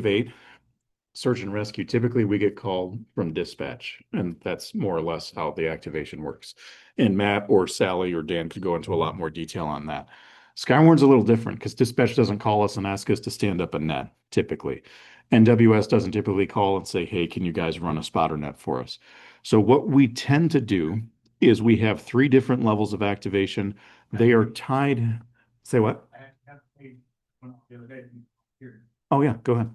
activate search and rescue, typically we get called from dispatch, and that's more or less how the activation works. And Matt or Sally or Dan could go into a lot more detail on that. Skywarn's a little different because dispatch doesn't call us and ask us to stand up a net typically. NWS doesn't typically call and say, hey, can you guys run a spotter net for us? So what we tend to do is we have three different levels of activation. They are tied. Say what? Oh, yeah, go ahead.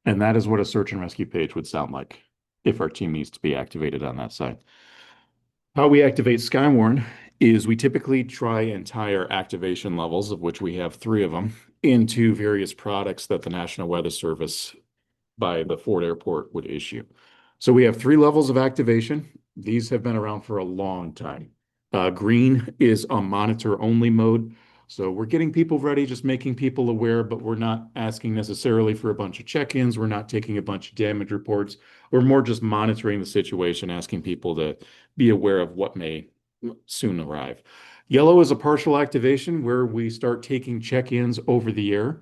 And that is what a search and rescue page would sound like if our team needs to be activated on that side. How we activate Skywarn is we typically try and tie our activation levels, of which we have three of them, into various products that the National Weather Service by the Ford Airport would issue. So we have three levels of activation. These have been around for a long time. Green is a monitor only mode. So we're getting people ready, just making people aware, but we're not asking necessarily for a bunch of check-ins. We're not taking a bunch of damage reports. We're more just monitoring the situation, asking people to be aware of what may soon arrive. Yellow is a partial activation where we start taking check-ins over the air,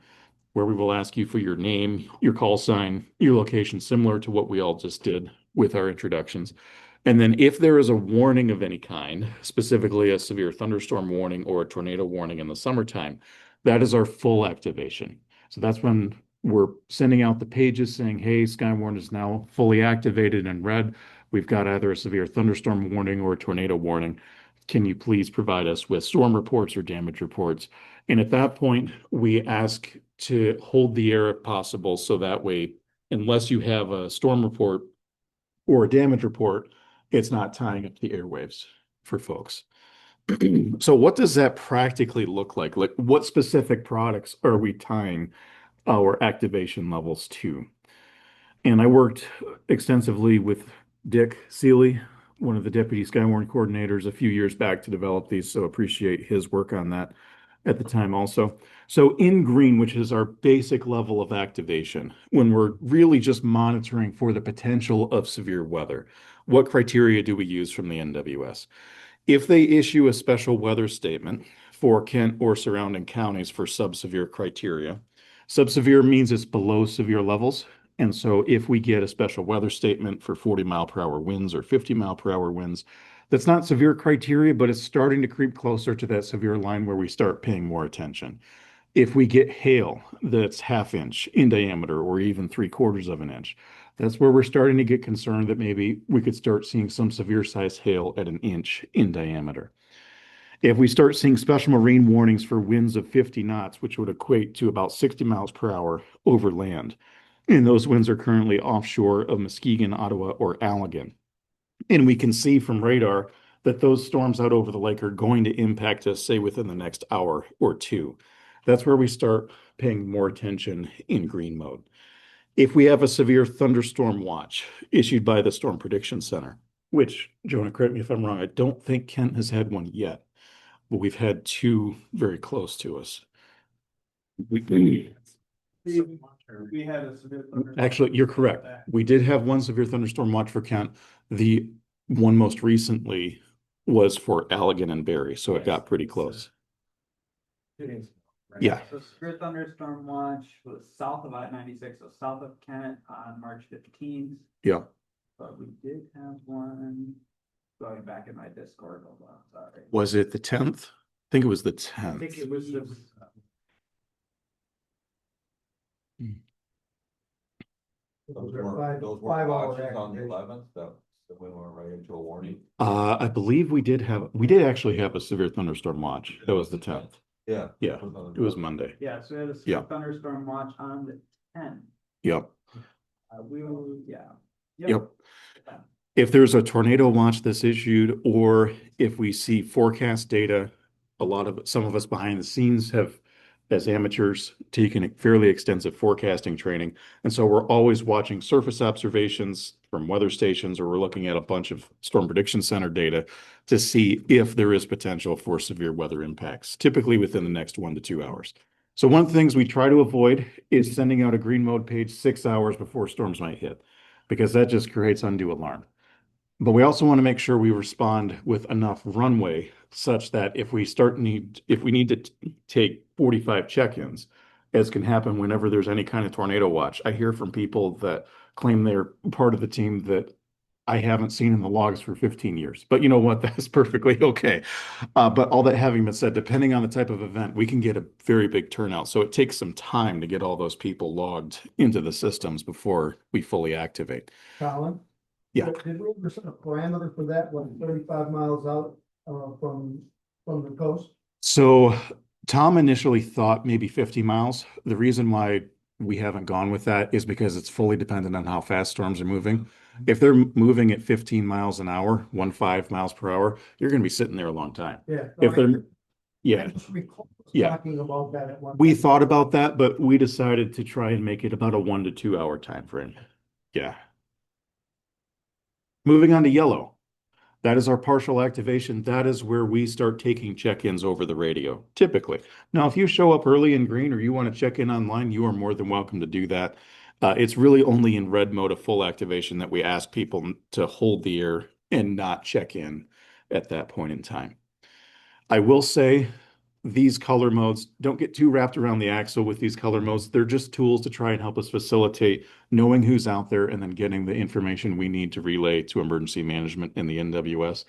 where we will ask you for your name, your call sign, your location, similar to what we all just did with our introductions. And then if there is a warning of any kind, specifically a severe thunderstorm warning or a tornado warning in the summertime, that is our full activation. So that's when we're sending out the pages saying, hey, Skywarn is now fully activated in red. We've got either a severe thunderstorm warning or a tornado warning. Can you please provide us with storm reports or damage reports? And at that point, we ask to hold the air if possible. So that way, unless you have a storm report or a damage report, it's not tying up the airwaves for folks. So what does that practically look like? Like what specific products are we tying our activation levels to? And I worked extensively with Dick Seeley, one of the deputy Skywarn coordinators a few years back to develop these. So appreciate his work on that at the time also. So in green, which is our basic level of activation, when we're really just monitoring for the potential of severe weather, what criteria do we use from the NWS? If they issue a special weather statement for Kent or surrounding counties for subsevere criteria, subsevere means it's below severe levels. And so if we get a special weather statement for 40-mile-per-hour winds or 50-mile-per-hour winds, that's not severe criteria, but it's starting to creep closer to that severe line where we start paying more attention. If we get hail that's half-inch in diameter or even 3/4 of an inch, that's where we're starting to get concerned that maybe we could start seeing some severe size hail at an inch in diameter. If we start seeing special marine warnings for winds of 50 knots, which would equate to about 60 miles per hour over land, and those winds are currently offshore of Muskegon, Ottawa, or Allegan. And we can see from radar that those storms out over the lake are going to impact us, say, within the next hour or two. That's where we start paying more attention in green mode. If we have a severe thunderstorm watch issued by the Storm Prediction Center, which, Jonah, correct me if I'm wrong, I don't think Kent has had one yet, but we've had two very close to us. We had a severe thunderstorm. Actually, you're correct. We did have one severe thunderstorm watch for Kent. The one most recently was for Allegan and Barry, so it got pretty close. 2 days ago, right? Yeah. So severe thunderstorm watch was south of I-96, so south of Kent on March 15th. Yeah. But we did have one going back in my Discord. Hold on, sorry. Was it the 10th? I think it was the I 10th. think it was the Those were watches on the 11th that we went right into a warning. I believe we did actually have a severe thunderstorm watch. That was the 10th. Yeah. Yeah, it was Monday. Yeah, so we had a severe thunderstorm watch on the 10th. Yep. Yep. If there's a tornado watch that's issued, or if we see forecast data, some of us behind the scenes have, as amateurs, taken a fairly extensive forecasting training. And so we're always watching surface observations from weather stations, or we're looking at a bunch of Storm Prediction Center data to see if there is potential for severe weather impacts, typically within the next 1 to 2 hours. So one of the things we try to avoid is sending out a green mode page 6 hours before storms might hit, because that just creates undue alarm. But we also want to make sure we respond with enough runway such that if we need to take 45 check-ins, as can happen whenever there's any kind of tornado watch. I hear from people that claim they're part of the team that I haven't seen in the logs for 15 years. But you know what? That's perfectly okay. But all that having been said, depending on the type of event, we can get a very big turnout. So it takes some time to get all those people logged into the systems before we fully activate. Colin? Yeah. Did we ever set a parameter for that, like 35 miles out, from the coast? So Tom initially thought maybe 50 miles. The reason why we haven't gone with that is because it's fully dependent on how fast storms are moving. If they're moving at 15 miles an hour, 15 miles per hour, you're going to be sitting there a long time. Yeah. If they're, I yeah, just recall us Yeah. talking about that at one. we time. thought about that, but we decided to try and make it about a 1 to 2 hour time frame. Yeah. Moving on to yellow. That is our partial activation. That is where we start taking check-ins over the radio, typically. Now, if you show up early in green or you want to check in online, you are more than welcome to do that. It's really only in red mode of full activation that we ask people to hold the air and not check in at that point in time. I will say these color modes, don't get too wrapped around the axle with these color modes. They're just tools to try and help us facilitate knowing who's out there and then getting the information we need to relay to emergency management in the NWS.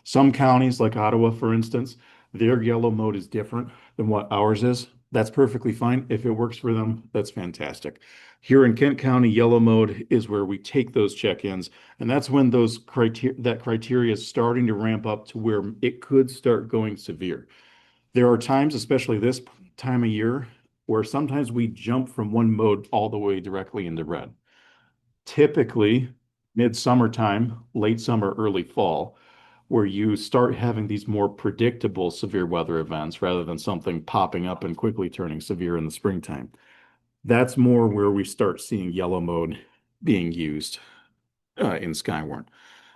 Some counties, like Ottawa, for instance, their yellow mode is different than what ours is. That's perfectly fine. If it works for them, that's fantastic. Here in Kent County, yellow mode is where we take those check-ins, and that's when that criteria is starting to ramp up to where it could start going severe. There are times, especially this time of year, where sometimes we jump from one mode all the way directly into red. Typically, mid-summertime, late summer, early fall, where you start having these more predictable severe weather events rather than something popping up and quickly turning severe in the springtime. That's more where we start seeing yellow mode being used in Skywarn.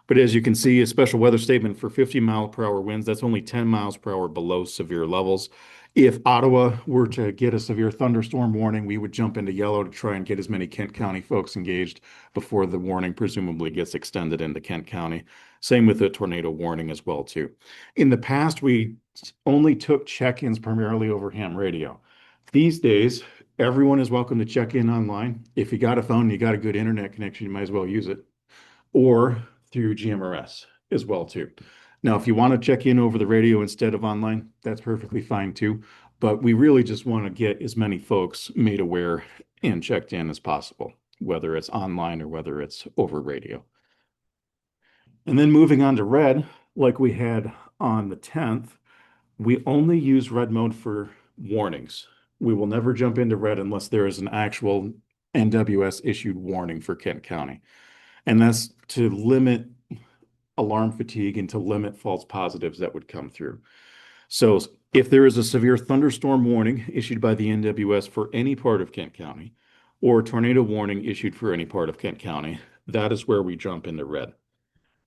But as you can see, a special weather statement for 50-mile-per-hour winds, that's only 10 miles per hour below severe levels. If Ottawa were to get a severe thunderstorm warning, we would jump into yellow to try and get as many Kent County folks engaged before the warning presumably gets extended into Kent County. Same with the tornado warning as well, too. In the past, we only took check-ins primarily over ham radio. These days, everyone is welcome to check in online. If you got a phone, you got a good internet connection, you might as well use it. Or through GMRS as well too. Now, if you want to check in over the radio instead of online, that's perfectly fine too. But we really just want to get as many folks made aware and checked in as possible, whether it's online or whether it's over radio. And then moving on to red, like we had on the 10th, we only use red mode for warnings. We will never jump into red unless there is an actual NWS issued warning for Kent County. And that's to limit alarm fatigue and to limit false positives that would come through. So if there is a severe thunderstorm warning issued by the NWS for any part of Kent County, or a tornado warning issued for any part of Kent County, that is where we jump into red.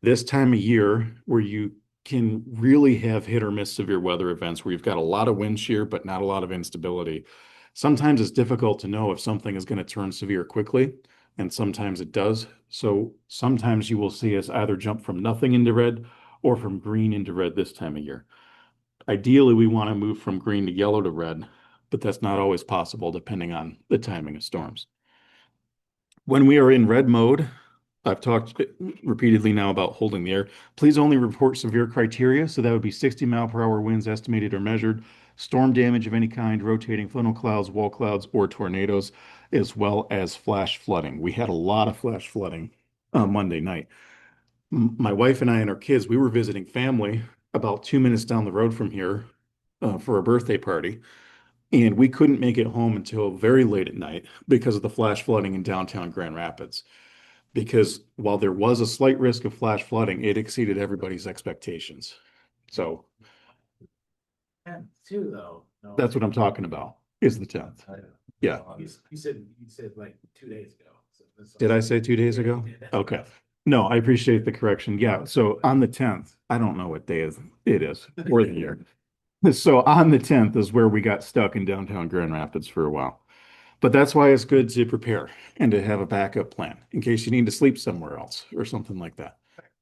This time of year, where you can really have hit or miss severe weather events, where you've got a lot of wind shear, but not a lot of instability, sometimes it's difficult to know if something is going to turn severe quickly, and sometimes it does. So sometimes you will see us either jump from nothing into red or from green into red this time of year. Ideally, we want to move from green to yellow to red, but that's not always possible depending on the timing of storms. When we are in red mode, I've talked repeatedly now about holding the air. Please only report severe criteria. So that would be 60-mile-per-hour winds estimated or measured, storm damage of any kind, rotating funnel clouds, wall clouds, or tornadoes, as well as flash flooding. We had a lot of flash flooding Monday night. My wife and I and our kids, we were visiting family about 2 minutes down the road from here for a birthday party. And we couldn't make it home until very late at night because of the flash flooding in downtown Grand Rapids. Because while there was a slight risk of flash flooding, it exceeded everybody's expectations. So And two though. No. that's what I'm talking about, is the 10th. Yeah. You said like 2 days ago. So Did I say 2 days ago? Okay. No, I appreciate the correction. Yeah. So on the 10th, I don't know what day it is or the year. So on the 10th is where we got stuck in downtown Grand Rapids for a while. But that's why it's good to prepare and to have a backup plan in case you need to sleep somewhere else or something like that.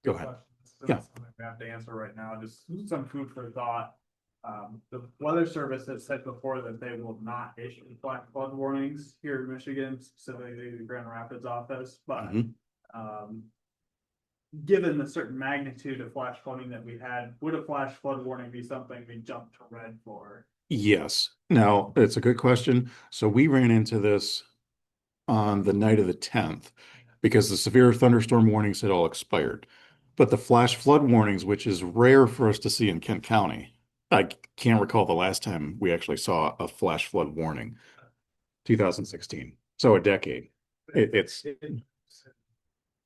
Go ahead. This isn't Yeah. something we have to answer right now, just some food for thought. The Weather Service has said before that they will not issue flash flood warnings here in Michigan, specifically the Grand Rapids office, but Mhm. given the certain magnitude of flash flooding that we had, would a flash flood warning be something we jump to red for? Yes. Now, it's a good question. So we ran into this on the night of the 10th because the severe thunderstorm warnings had all expired. But the flash flood warnings, which is rare for us to see in Kent County, I can't recall the last time we actually saw a flash flood warning. 2016. So a decade. It's A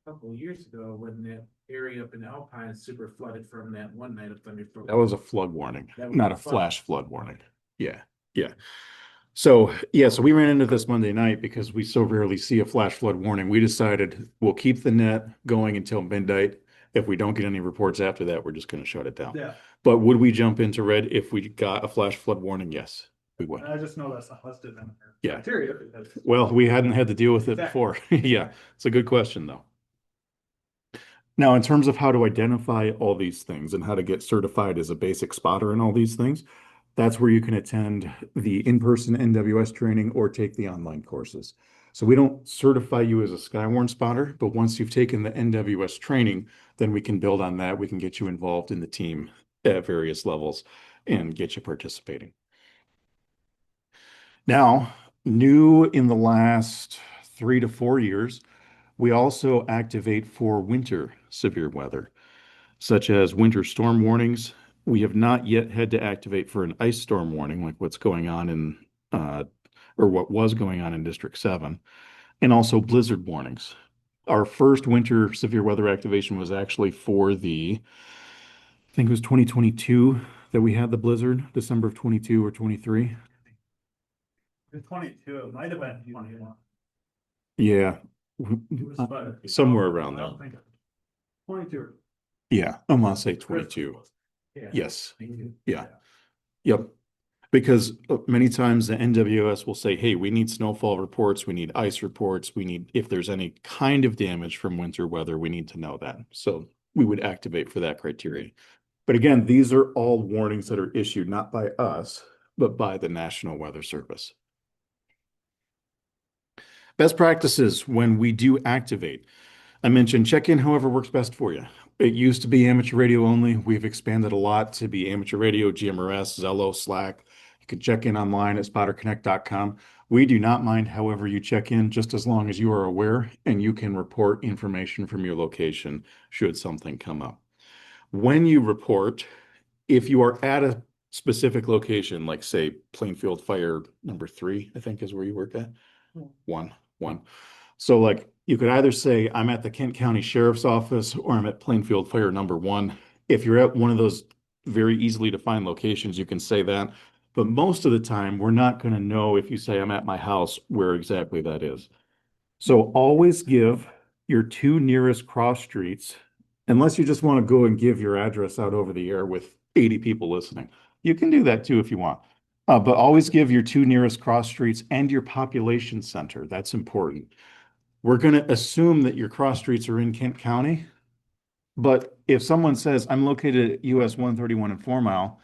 couple of years ago, when that area up in Alpine super flooded from that one night of thunderstorm. that was a flood warning, That was not a a flood. flash flood warning. Yeah, yeah. So yeah, so we ran into this Monday night because we so rarely see a flash flood warning. We decided we'll keep the net going until midnight. If we don't get any reports after that, we're just going to shut it down. Yeah, But would we jump into red if we got a flash flood warning? Yes, we would. I just know that's not listed in their Yeah. criteria because Well, we hadn't had to deal with it before. Yeah, it's a good question though. Now, in terms of how to identify all these things and how to get certified as a basic spotter and all these things, that's where you can attend the in-person NWS training or take the online courses. So we don't certify you as a Skywarn spotter, but once you've taken the NWS training, then we can build on that. We can get you involved in the team at various levels and get you participating. Now, new in the last 3 to 4 years, we also activate for winter severe weather, such as winter storm warnings. We have not yet had to activate for an ice storm warning, like what's going on in, or what was going on in District 7, and also blizzard warnings. Our first winter severe weather activation was actually for I think it was 2022 that we had the blizzard, December of 22 or 23. in 22, it might have been 21. Yeah, But somewhere around I there. don't think 22. Yeah, I want to say 22. Yeah. Yes. Thank you. Yeah. Yep. Because many times the NWS will say, hey, we need snowfall reports, we need ice reports, we need, if there's any kind of damage from winter weather, we need to know that. So we would activate for that criteria. But again, these are all warnings that are issued not by us, but by the National Weather Service. Best practices when we do activate. I mentioned check in however works best for you. It used to be amateur radio only. We've expanded a lot to be amateur radio, GMRS, Zello, Slack. You can check in online at spotterconnect.com. We do not mind however you check in, just as long as you are aware and you can report information from your location should something come up. When you report, if you are at a specific location, like say Plainfield Fire number 3, I think is where you work at. One. So like you could either say I'm at the Kent County Sheriff's Office or I'm at Plainfield Fire number 1. If you're at one of those very easily defined locations, you can say that. But most of the time, we're not going to know if you say I'm at my house where exactly that is. So always give your 2 nearest cross streets, unless you just want to go and give your address out over the air with 80 people listening. You can do that too if you want. But always give your 2 nearest cross streets and your population center. That's important. We're going to assume that your cross streets are in Kent County. But if someone says, I'm located at US 131 and 4 Mile,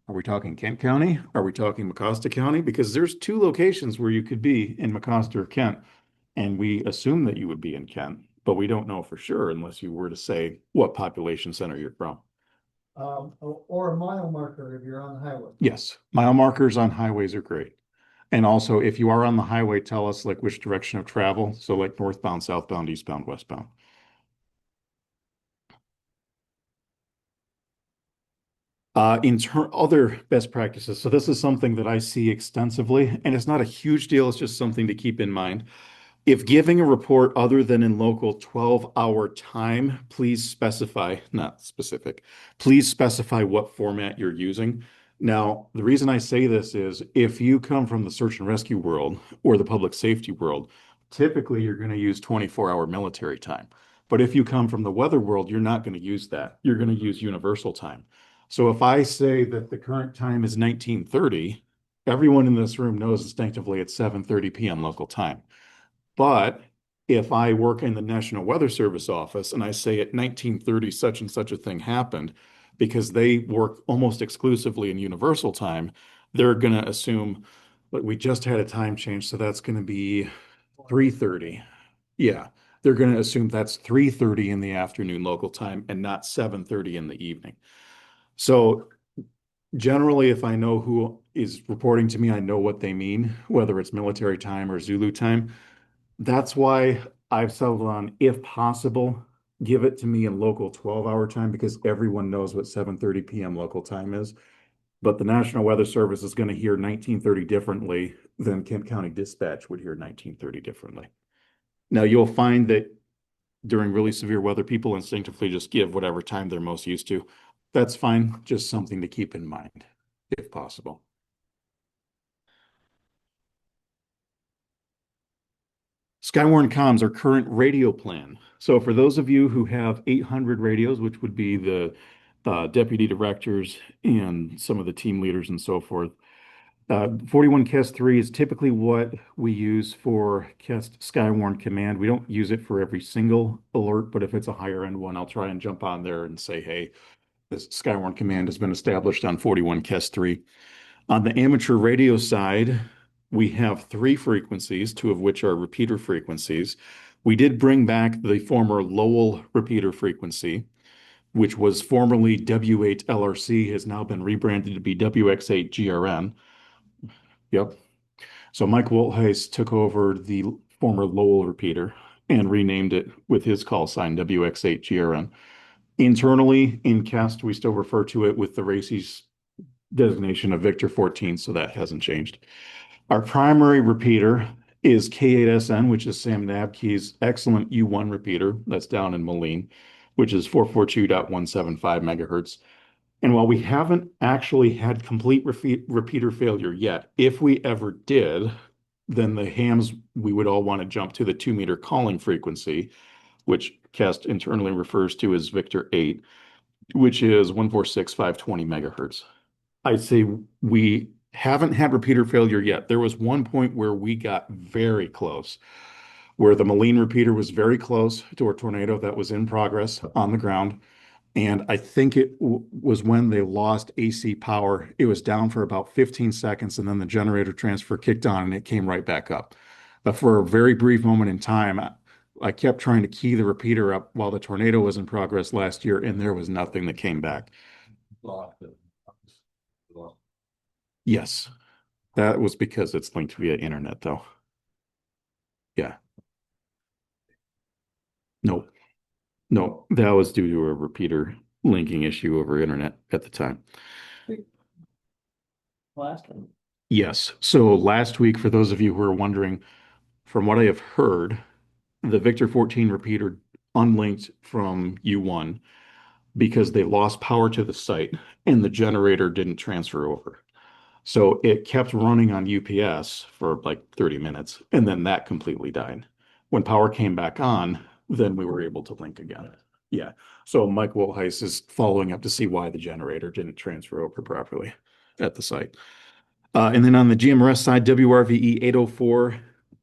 are we talking Kent County? Are we talking Mecosta County? Because there's 2 locations where you could be in Mecosta or Kent. And we assume that you would be in Kent, but we don't know for sure unless you were to say what population center you're from. Or a mile marker if you're on the highway. Yes, mile markers on highways are great. And also, if you are on the highway, tell us like which direction of travel. So like northbound, southbound, eastbound, westbound. Other best practices. So this is something that I see extensively, and it's not a huge deal. It's just something to keep in mind. If giving a report other than in local 12-hour time, please specify, not specific, please specify what format you're using. Now, the reason I say this is if you come from the search and rescue world or the public safety world, typically you're going to use 24-hour military time. But if you come from the weather world, you're not going to use that. You're going to use universal time. So if I say that the current time is 1930, everyone in this room knows instinctively it's 7:30 p.m. local time. But if I work in the National Weather Service office and I say at 1930 such and such a thing happened, because they work almost exclusively in universal time, they're going to assume, but we just had a time change, so that's going to be 3:30. Yeah, they're going to assume that's 3:30 in the afternoon local time and not 7:30 in the evening. So generally, if I know who is reporting to me, I know what they mean, whether it's military time or Zulu time. That's why I've settled on, if possible, give it to me in local 12-hour time because everyone knows what 7:30 p.m. local time is. But the National Weather Service is going to hear 1930 differently than Kent County Dispatch would hear 1930 differently. Now, you'll find that during really severe weather, people instinctively just give whatever time they're most used to. That's fine, just something to keep in mind, if possible. Skywarn Comms, our current radio plan. So for those of you who have 800 radios, which would be the deputy directors and some of the team leaders and so forth, 41 KES 3 is typically what we use for KES Skywarn Command. We don't use it for every single alert, but if it's a higher end one, I'll try and jump on there and say, hey, this Skywarn Command has been established on 41 KES 3. On the amateur radio side, we have 3 frequencies, 2 of which are repeater frequencies. We did bring back the former Lowell repeater frequency, which was formerly W8LRC, has now been rebranded to be WX8GRN. Yep. So Mike Woltheis took over the former Lowell repeater and renamed it with his call sign WX8GRN. Internally in CAST, we still refer to it with the RACES designation of Victor 14, so that hasn't changed. Our primary repeater is K8SN, which is Sam Nabke's excellent U1 repeater that's down in Moline, which is 442.175 megahertz. And while we haven't actually had complete repeater failure yet, if we ever did, then the hams, we would all want to jump to the 2-meter calling frequency, which CAST internally refers to as Victor 8, which is 146.520 megahertz. I'd say we haven't had repeater failure yet. There was one point where we got very close, where the Moline repeater was very close to a tornado that was in progress on the ground. And I think it was when they lost AC power. It was down for about 15 seconds, and then the generator transfer kicked on and it came right back up. But for a very brief moment in time, I kept trying to key the repeater up while the tornado was in progress last year, and there was nothing that came back. Lost it. Lost. Yes, that was because it's linked via internet, though. Yeah. Nope. No, that was due to a repeater linking issue over internet at the time. Last one. Yes. So last week, for those of you who are wondering, from what I have heard, the Victor 14 repeater unlinked from U1 because they lost power to the site and the generator didn't transfer over. So it kept running on UPS for like 30 minutes, and then that completely died. When power came back on, then we were able to link again. Yeah. So Mike Woltheis is following up to see why the generator didn't transfer over properly at the site. And then on the GMRS side, WRVE 804,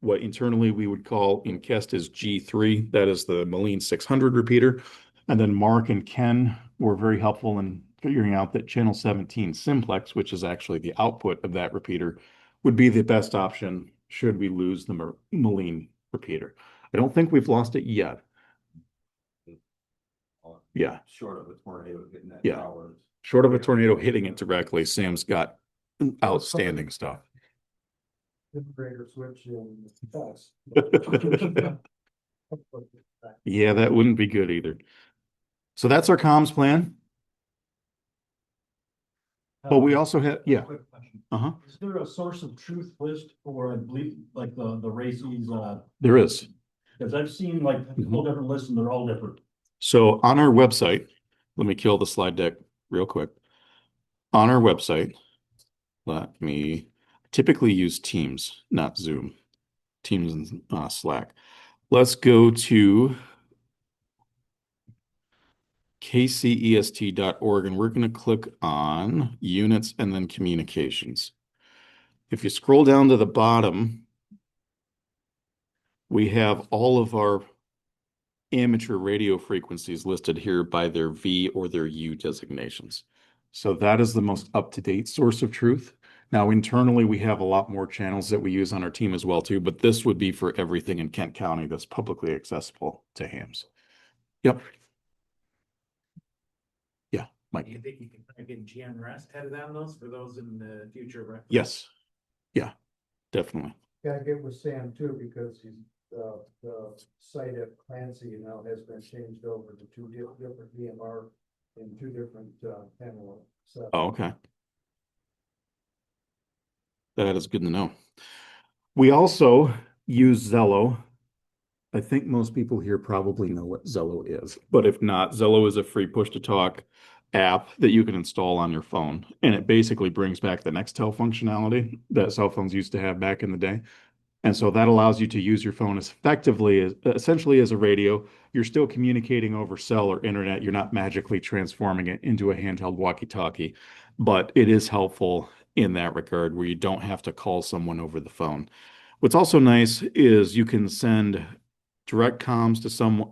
what internally we would call in KEST is G3. That is the Moline 600 repeater. And then Mark and Ken were very helpful in figuring out that channel 17 simplex, which is actually the output of that repeater, would be the best option should we lose the Moline repeater. I don't think we've lost it yet. Yeah. Short of a tornado hitting that Yeah. tower. Short of a tornado hitting it directly, Sam's got outstanding stuff. Integrator switch and test. Yeah, that wouldn't be good either. So that's our comms plan. But we also have, yeah. Quick question. Uh-huh. Is there a source of truth list for, I believe, like the races, There is. because I've seen like a couple different lists and they're all different. So on our website, let me kill the slide deck real quick. On our website, let me typically use Teams, not Zoom. Teams and Slack. Let's go to kcest.org and we're going to click on units and then communications. If you scroll down to the bottom, We have all of our amateur radio frequencies listed here by their V or their U designations. So that is the most up-to-date source of truth. Now, internally, we have a lot more channels that we use on our team as well, too, but this would be for everything in Kent County that's publicly accessible to hams. Yep. Yeah, Mike. You think you can try to get GM rest headed on those for those in the future reference? Yes. Yeah, definitely. Gotta get with Sam too, because the site at Clancy now has been changed over to two different DMR and two different, panel. So, Oh, okay. That is good to know. We also use Zello. I think most people here probably know what Zello is, but if not, Zello is a free push-to-talk app that you can install on your phone, and it basically brings back the Nextel functionality that cell phones used to have back in the day. And so that allows you to use your phone as effectively as essentially as a radio. You're still communicating over cell or internet. You're not magically transforming it into a handheld walkie-talkie, but it is helpful in that regard where you don't have to call someone over the phone. What's also nice is you can send direct comms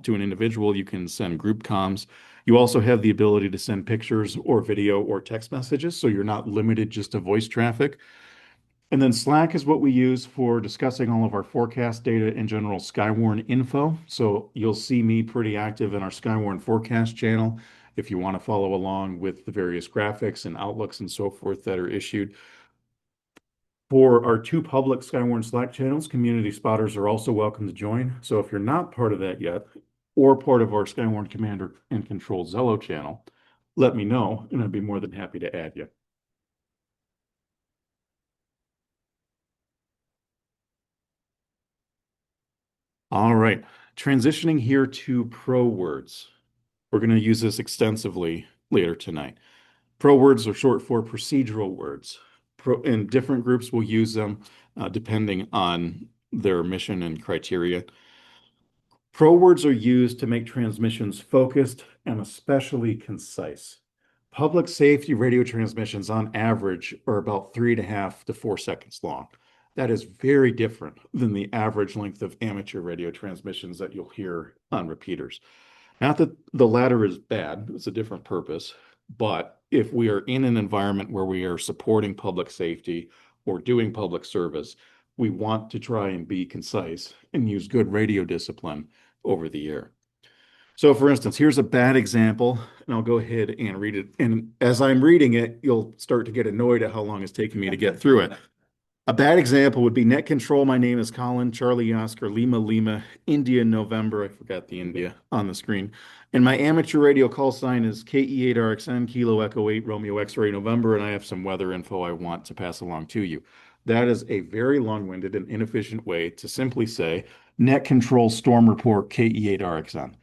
to an individual. You can send group comms. You also have the ability to send pictures or video or text messages, so you're not limited just to voice traffic. And then Slack is what we use for discussing all of our forecast data and general Skywarn info. So you'll see me pretty active in our Skywarn forecast channel if you want to follow along with the various graphics and outlooks and so forth that are issued. For our two public Skywarn Slack channels, community spotters are also welcome to join. So if you're not part of that yet, or part of our Skywarn Commander and Control Zello channel, let me know, and I'd be more than happy to add you. All right, transitioning here to Pro Words. We're going to use this extensively later tonight. Pro Words are short for procedural words. And different groups will use them depending on their mission and criteria. Pro Words are used to make transmissions focused and especially concise. Public safety radio transmissions on average are about 3.5 to 4 seconds long. That is very different than the average length of amateur radio transmissions that you'll hear on repeaters. Not that the latter is bad, it's a different purpose, but if we are in an environment where we are supporting public safety or doing public service, we want to try and be concise and use good radio discipline over the air. So for instance, here's a bad example, and I'll go ahead and read it. And as I'm reading it, you'll start to get annoyed at how long it's taking me to get through it. A bad example would be net control. My name is Colin, Charlie Oscar, Lima Lima, India November. I forgot the India on the screen. And my amateur radio call sign is KE8RXN, Kilo Echo 8, Romeo X-Ray November, and I have some weather info I want to pass along to you. That is a very long-winded and inefficient way to simply say net control storm report KE8RXN.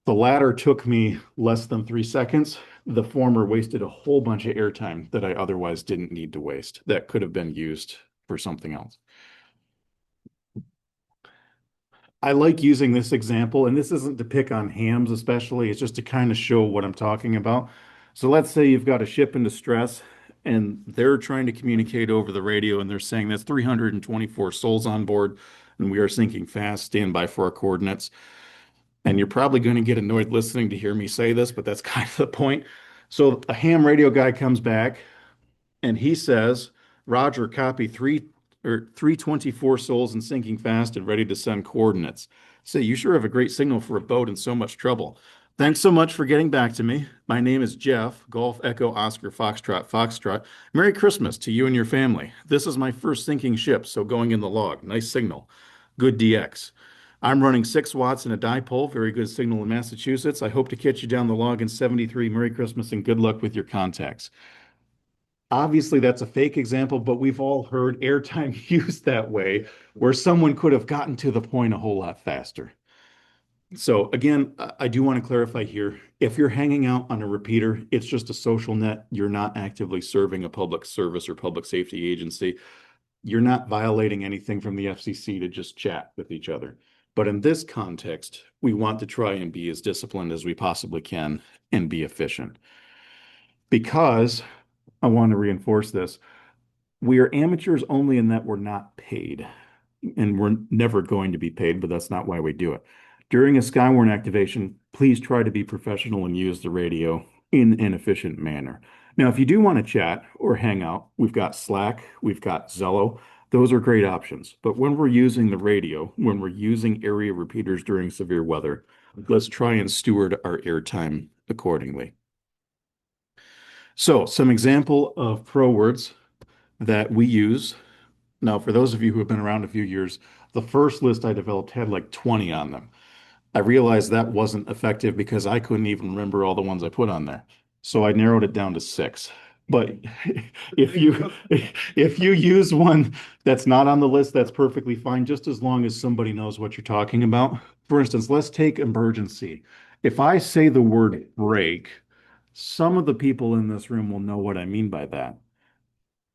The latter took me less than 3 seconds. The former wasted a whole bunch of airtime that I otherwise didn't need to waste. That could have been used for something else. I like using this example, and this isn't to pick on hams especially, it's just to kind of show what I'm talking about. So let's say you've got a ship in distress and they're trying to communicate over the radio and they're saying that's 324 souls on board and we are sinking fast, stand by for our coordinates. And you're probably going to get annoyed listening to hear me say this, but that's kind of the point. So a ham radio guy comes back and he says, Roger, copy 324 souls and sinking fast and ready to send coordinates. Say, you sure have a great signal for a boat in so much trouble. Thanks so much for getting back to me. My name is Jeff, Golf Echo Oscar Foxtrot Foxtrot. Merry Christmas to you and your family. This is my first sinking ship, so going in the log. Nice signal. Good DX. I'm running 6 watts in a dipole. Very good signal in Massachusetts. I hope to catch you down the log in 73. Merry Christmas and good luck with your contacts. Obviously, that's a fake example, but we've all heard airtime used that way, where someone could have gotten to the point a whole lot faster. So again, I do want to clarify here, if you're hanging out on a repeater, it's just a social net. You're not actively serving a public service or public safety agency. You're not violating anything from the FCC to just chat with each other. But in this context, we want to try and be as disciplined as we possibly can and be efficient. Because I want to reinforce this, we are amateurs only in that we're not paid. and we're never going to be paid, but that's not why we do it. During a Skywarn activation, please try to be professional and use the radio in an efficient manner. Now, if you do want to chat or hang out, we've got Slack, we've got Zello. Those are great options. But when we're using the radio, when we're using area repeaters during severe weather, let's try and steward our airtime accordingly. So, some example of pro words that we use. Now, for those of you who have been around a few years, the first list I developed had like 20 on them. I realized that wasn't effective because I couldn't even remember all the ones I put on there. So I narrowed it down to 6. But if you use one that's not on the list, that's perfectly fine, just as long as somebody knows what you're talking about. For instance, let's take emergency. If I say the word break, some of the people in this room will know what I mean by that.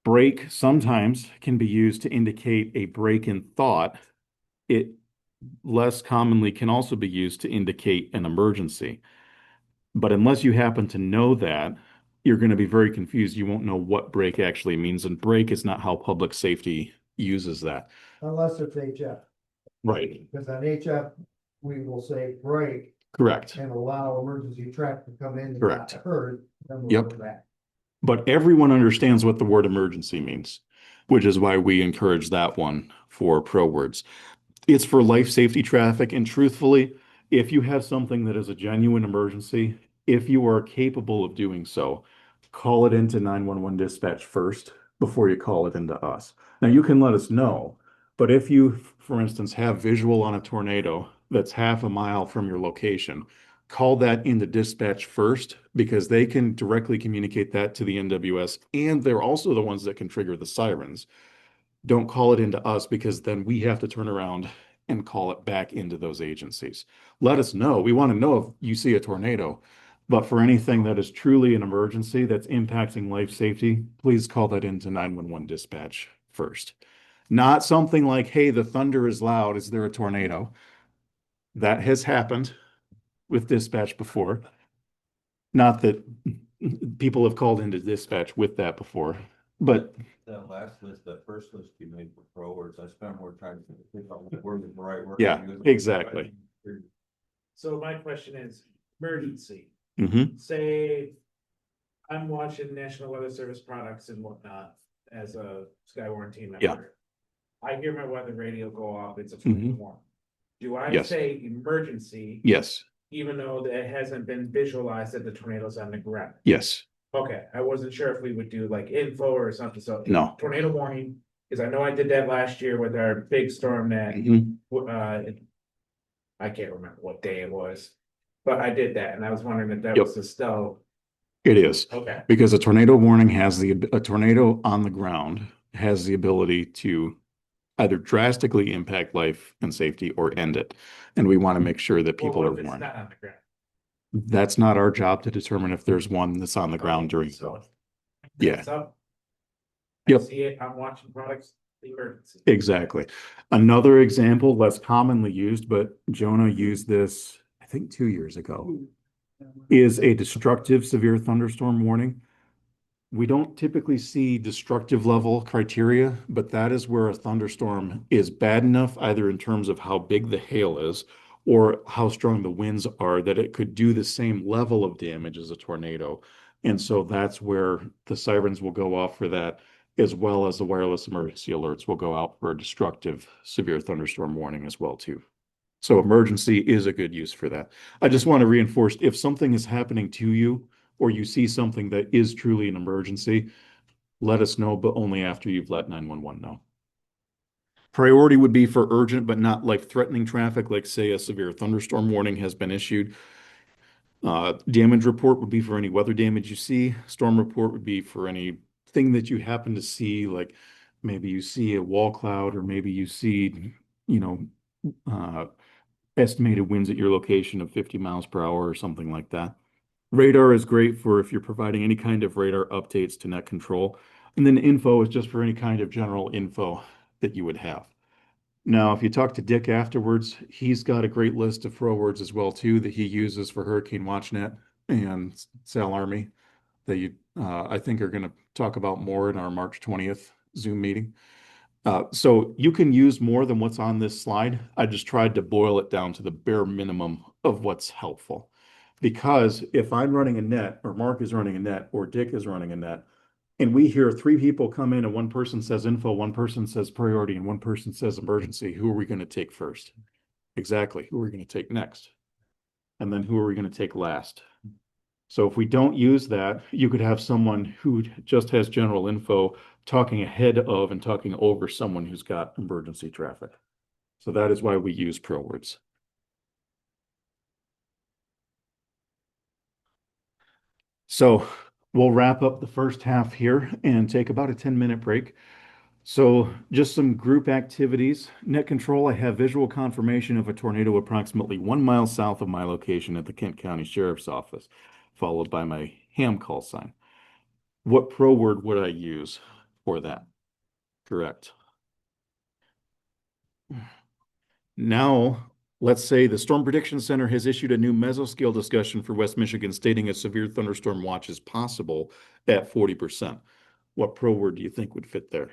Break sometimes can be used to indicate a break in thought. It less commonly can also be used to indicate an emergency. But unless you happen to know that, you're going to be very confused. You won't know what break actually means, and break is not how public safety uses that. Unless it's HF, Right. because on HF, we will say break Correct. and allow emergency traffic to come in and Correct. not hurt, then we'll Yep. go back. But everyone understands what the word emergency means, which is why we encourage that one for pro words. It's for life safety traffic. And truthfully, if you have something that is a genuine emergency, if you are capable of doing so, call it into 911 dispatch first before you call it into us. Now, you can let us know, but if you, for instance, have visual on a tornado that's half a mile from your location, call that into dispatch first because they can directly communicate that to the NWS, and they're also the ones that can trigger the sirens. Don't call it into us because then we have to turn around and call it back into those agencies. Let us know. We want to know if you see a tornado. But for anything that is truly an emergency that's impacting life safety, please call that into 911 dispatch first. Not something like, hey, the thunder is loud. Is there a tornado? That has happened with dispatch before. Not that people have called into dispatch with that before, but That last list, that first list you made for pro words, I spent more time thinking about what word is the right word. yeah, exactly. So my question is, emergency, Mhm. say I'm watching National Weather Service products and whatnot as a Skywarn team member. Yeah. I hear my weather radio go off, it's a tornado Mhm. warning. Do I Yes. say emergency, Yes, even though that it hasn't been visualized that the tornado's on the ground? yes, Okay, I wasn't sure if we would do like info or something, so. no. Tornado warning, because I know I did that last year with our big storm that, Mhm. I can't remember what day it was. But I did that, and I was wondering if that Yep. was still, It is. okay, Because a tornado warning a tornado on the ground has the ability to either drastically impact life and safety or end it. And we want to make sure that well, people what are if it's warned. not on the ground? That's not our job to determine if there's one that's on the ground during. So. Yeah. It's up. I Yep. see it, I'm watching products, emergency. Exactly. Another example, less commonly used, but Jonah used this, I think 2 years ago, is a destructive severe thunderstorm warning. We don't typically see destructive level criteria, but that is where a thunderstorm is bad enough, either in terms of how big the hail is or how strong the winds are, that it could do the same level of damage as a tornado. And so that's where the sirens will go off for that, as well as the wireless emergency alerts will go out for a destructive severe thunderstorm warning as well, too. So emergency is a good use for that. I just want to reinforce, if something is happening to you or you see something that is truly an emergency, let us know, but only after you've let 911 know. Priority would be for urgent but not life-threatening traffic, like say a severe thunderstorm warning has been issued. Damage report would be for any weather damage you see. Storm report would be for anything that you happen to see, like maybe you see a wall cloud or maybe you see, estimated winds at your location of 50 miles per hour or something like that. Radar is great for if you're providing any kind of radar updates to net control. And then info is just for any kind of general info that you would have. Now, if you talk to Dick afterwards, he's got a great list of pro words as well too that he uses for Hurricane WatchNet and Sal Army that I think are going to talk about more in our March 20th Zoom meeting. So you can use more than what's on this slide. I just tried to boil it down to the bare minimum of what's helpful. Because if I'm running a net, or Mark is running a net, or Dick is running a net, and we hear three people come in and one person says info, one person says priority, and one person says emergency, who are we going to take first? Exactly. Who are we going to take next? And then who are we going to take last? So if we don't use that, you could have someone who just has general info talking ahead of and talking over someone who's got emergency traffic. So that is why we use Pro Words. So we'll wrap up the first half here and take about a 10-minute break. So just some group activities. Net control, I have visual confirmation of a tornado approximately 1 mile south of my location at the Kent County Sheriff's Office, followed by my ham call sign. What pro word would I use for that? Correct. Now, let's say the Storm Prediction Center has issued a new mesoscale discussion for West Michigan stating a severe thunderstorm watch is possible at 40%. What pro word do you think would fit there?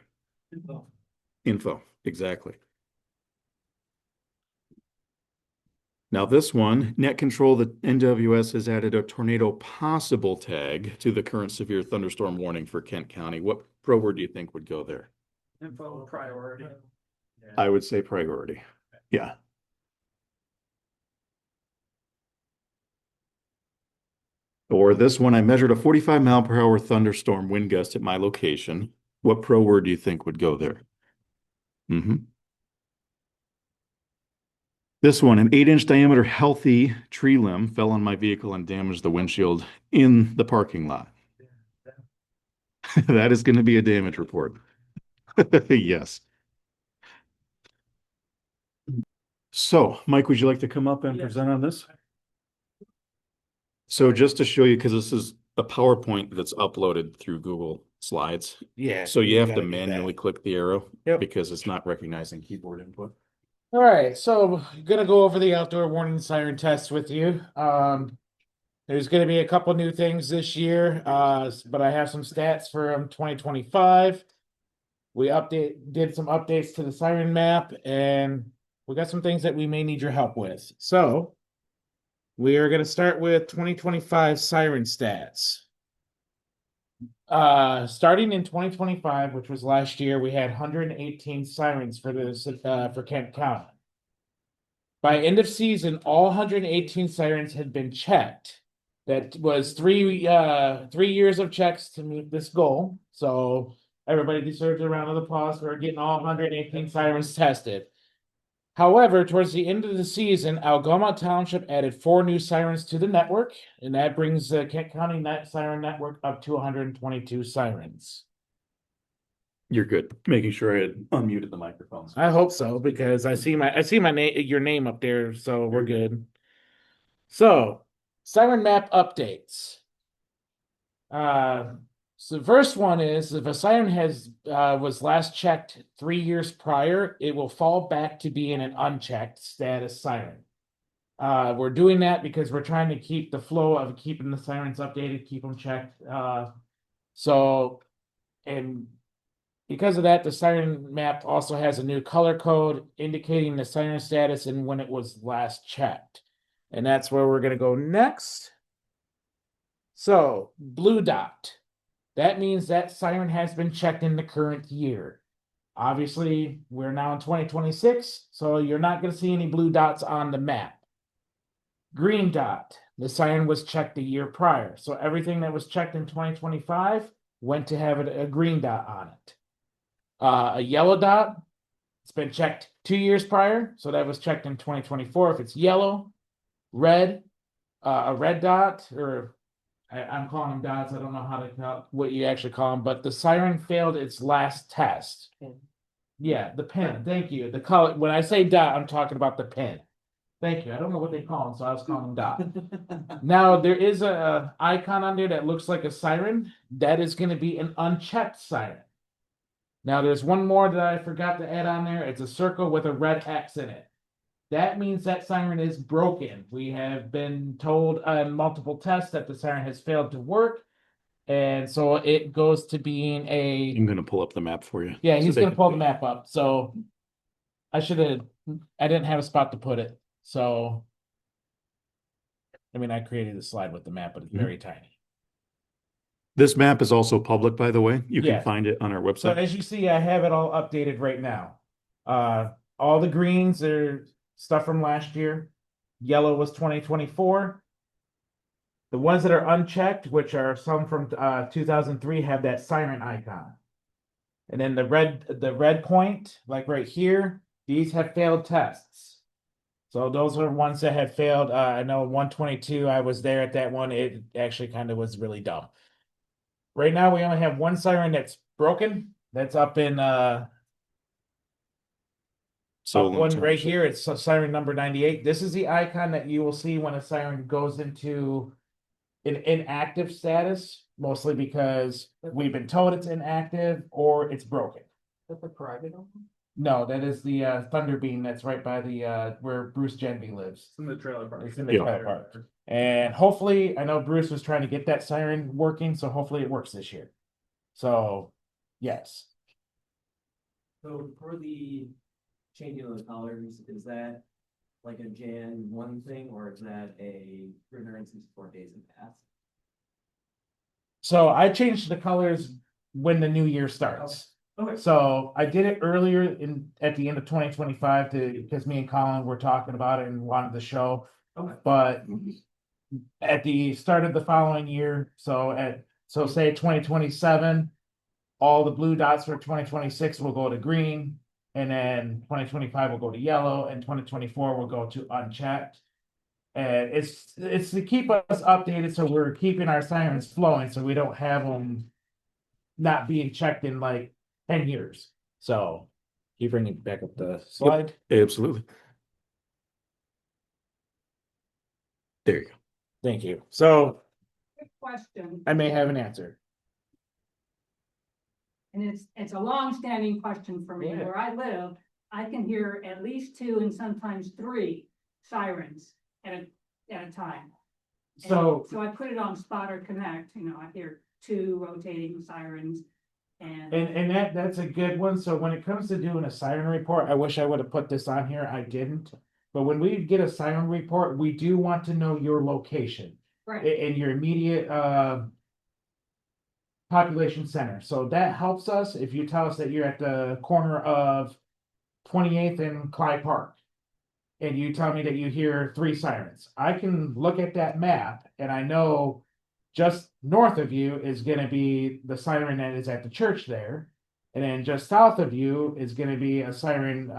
Info, exactly. Now this one, net control, the NWS has added a tornado possible tag to the current severe thunderstorm warning for Kent County. What pro word do you think would go there? Info priority. I would say priority. Yeah. Or this one, I measured a 45-mile-per-hour thunderstorm wind gust at my location. What pro word do you think would go there? This one, an 8-inch diameter healthy tree limb fell on my vehicle and damaged the windshield in the parking lot. That is going to be a damage report. Yes. So, Mike, would you like to come up and present on this? So just to show you, because this is a PowerPoint that's uploaded through Google Slides. Yeah. So you have to gotta do that. manually click the arrow Yep. because it's not recognizing keyboard input. All right, so I'm gonna go over the outdoor warning siren test with you. There's gonna be a couple new things this year, but I have some stats from 2025. We did some updates to the siren map, and we got some things that we may need your help with. So we are gonna start with 2025 siren stats. Starting in 2025, which was last year, we had 118 sirens for this for Kent County. By end of season, all 118 sirens had been checked. That was three years of checks to meet this goal. So everybody deserves a round of applause for getting all 118 sirens tested. However, towards the end of the season, Algoma Township added 4 new sirens to the network, and that brings the Kent County Siren Network up to 122 sirens. You're good. Making sure I had unmuted the microphones. I hope so, because I see my name, your name up there, so we're good. So, siren map updates. So the first one is if a siren was last checked 3 years prior, it will fall back to being an unchecked status siren. We're doing that because we're trying to keep the flow of keeping the sirens updated, keep them checked. And because of that, the siren map also has a new color code indicating the siren status and when it was last checked. And that's where we're going to go next. So, blue dot. That means that siren has been checked in the current year. Obviously, we're now in 2026, so you're not going to see any blue dots on the map. Green dot. The siren was checked the year prior. So everything that was checked in 2025 went to have a green dot on it. A yellow dot, it's been checked 2 years prior, so that was checked in 2024. If it's yellow, red, a red dot, or I'm calling them dots. I don't know how to call what you actually call them, but the siren failed its last test. Pin. Yeah, the pin. Thank you. The color. When I say dot, I'm talking about the pin. Thank you. I don't know what they call them, so I was calling them dot. Now there is a icon on there that looks like a siren. That is going to be an unchecked siren. Now there's one more that I forgot to add on there. It's a circle with a red X in it. That means that siren is broken. We have been told on multiple tests that the siren has failed to work. And so it goes to being a, I'm gonna pull up the map for you. yeah, so he's they gonna can pull the see. map up, so I didn't have a spot to put it, so. I mean, I created a slide with the map, but it's Mhm. very tiny. This map is also public, by the way. You can Yes. find it on our So website. as you see, I have it all updated right now. All the greens are stuff from last year. Yellow was 2024. The ones that are unchecked, which are some from 2003, have that siren icon. And then the red point, like right here, these have failed tests. So those are ones that had failed. I know 122, I was there at that one. It actually kind of was really dumb. Right now, we only have one siren that's broken. That's up in So up one right here. It's siren number 98. This is the icon that you will see when a siren goes into an inactive status, mostly because we've been told it's inactive or it's broken. That's a private one? No, that is the Thunder Beam that's right by the where Bruce Genby lives. It's in the trailer park. It's in the Yeah. trailer park. And hopefully, I know Bruce was trying to get that siren working, so hopefully it works this year. So, yes. So for the changing of the colors, is that like a Jan 1 thing, or is that a recurrence in 4 days in past? So I changed the colors when the new year starts. Okay. So I did it earlier at the end of 2025 because me and Colin were talking about it and wanted the show. Okay. But at the start of the following year, so say 2027, all the blue dots for 2026 will go to green, and then 2025 will go to yellow, and 2024 will go to unchecked. And it's to keep us updated, so we're keeping our sirens flowing, so we don't have them not being checked in like 10 years. So, can you bring it back up the slide? Absolutely. There you go. Thank you. So, Quick question, I may have an answer. and it's a long-standing question for me. Yeah. Where I live, I can hear at least 2 and sometimes 3 sirens at a time. And So, I put it on Spotter Connect, I hear 2 rotating sirens. and that's a good one. So when it comes to doing a siren report, I wish I would have put this on here. I didn't. But when we get a siren report, we do want to know your location Right, and your immediate population center. So that helps us if you tell us that you're at the corner of 28th and Clyde Park. And you tell me that you hear 3 sirens. I can look at that map and I know just north of you is going to be the siren that is at the church there. And then just south of you is going to be a siren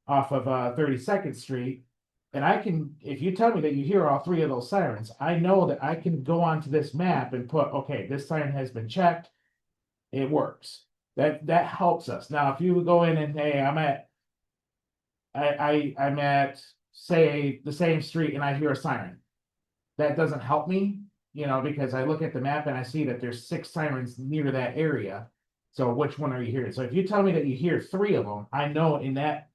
off of 32nd Street. And I can, if you tell me that you hear all 3 of those sirens, I know that I can go onto this map and put, okay, this siren has been checked. It works. That helps us. Now, if you go in and hey, I'm at say the same street and I hear a siren. That doesn't help me, because I look at the map and I see that there's 6 sirens near that area. So which one are you hearing? So if you tell me that you hear 3 of them, I know in that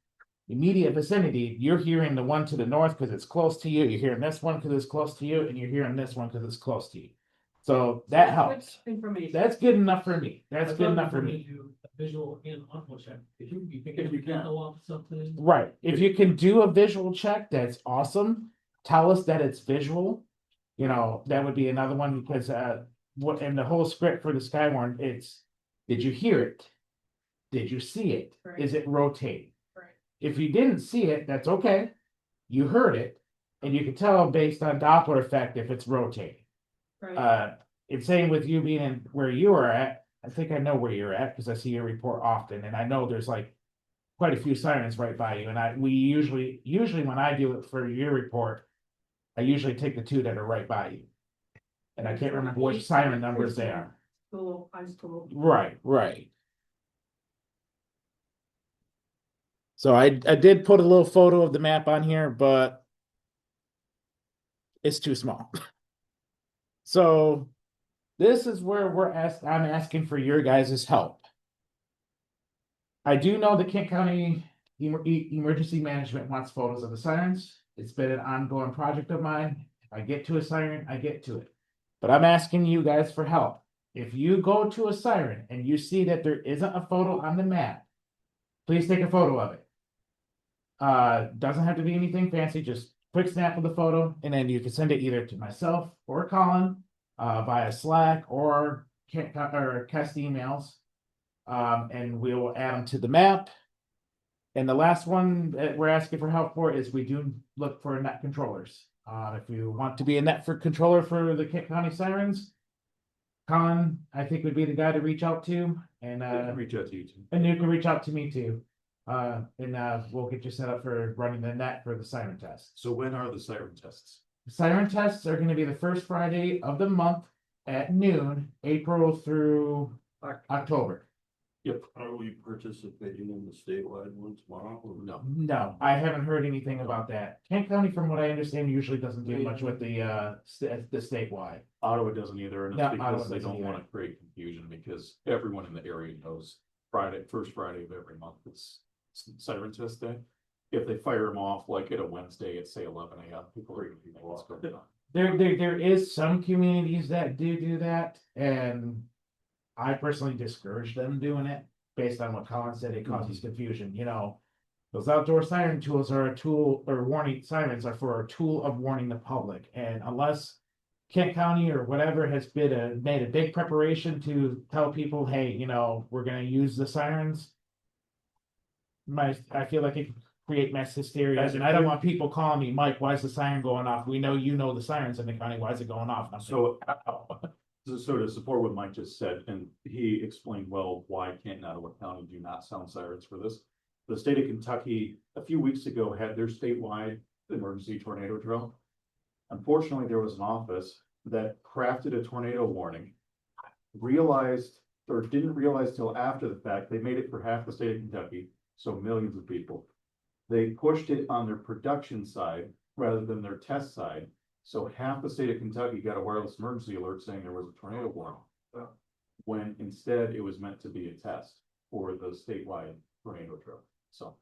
immediate vicinity, you're hearing the one to the north because it's close to you. You're hearing this one because it's close to you, and you're hearing this one because it's close to you. So that helps. good information. That's good enough for me. That's good enough for to me. do a visual and audio check. If you pick up your candle off something. Right. If you can do a visual check, that's awesome. Tell us that it's visual. That would be another one because what in the whole script for the Skywarn, it's did you hear it? Did you see it? Right. Is it rotating? Right. If you didn't see it, that's okay. You heard it, and you can tell based on Doppler effect if it's rotating. Right. It's same with you being in where you are at. I think I know where you're at because I see your report often, and I know there's like quite a few sirens right by you. And we usually when I do it for your report, I usually take the 2 that are right by you. And I can't remember which siren numbers they are. School, high school. Right. So I did put a little photo of the map on here, but it's too small. So this is where I'm asking for your guys' help. I do know the Kent County Emergency Management wants photos of the sirens. It's been an ongoing project of mine. If I get to a siren, I get to it. But I'm asking you guys for help. If you go to a siren and you see that there isn't a photo on the map, please take a photo of it. Doesn't have to be anything fancy, just quick snap of the photo, and then you can send it either to myself or Colin via Slack or cast emails. And we will add them to the map. And the last one that we're asking for help for is we do look for net controllers. If you want to be a net controller for the Kent County Sirens, Colin, I think would be the guy to reach out to, and Reach out to you too. and you can reach out to me too. We'll get you set up for running the net for the siren test. So when are the siren tests? The siren tests are going to be the first Friday of the month at noon, April through October. Are we participating in the statewide one tomorrow or no? No, I haven't heard anything about that. Kent County, from what I understand, usually doesn't do much with the statewide. Ottawa doesn't either, and No, it's Ottawa because they doesn't don't want either. to create confusion because everyone in the area knows first Friday of every month is siren test day. If they fire them off like at a Wednesday at say 11 a.m., people are going to be like, what's going on? There is some communities that do that, and I personally discourage them doing it based on what Colin said. It causes confusion. You know, those outdoor siren tools are a tool, or warning sirens are for a tool of warning the public. And unless Kent County or whatever has made a big preparation to tell people, hey, you know, we're going to use the sirens, I feel like it could create mass hysteria. And I don't want people calling me, Mike, why is the siren going off? We know you know the sirens in the county. Why is it going off? And I'm So to support what Mike just said, and he explained well why Kent and Ottawa County do not sound sirens for this. The state of Kentucky, a few weeks ago, had their statewide emergency tornado drill. Unfortunately, there was an office that crafted a tornado warning, realized or didn't realize till after the fact, they made it for half the state of Kentucky, so millions of people. They pushed it on their production side rather than their test side. So half the state of Kentucky got a wireless emergency alert saying there was a tornado warning. When instead it was meant to be a test for the statewide tornado drill. So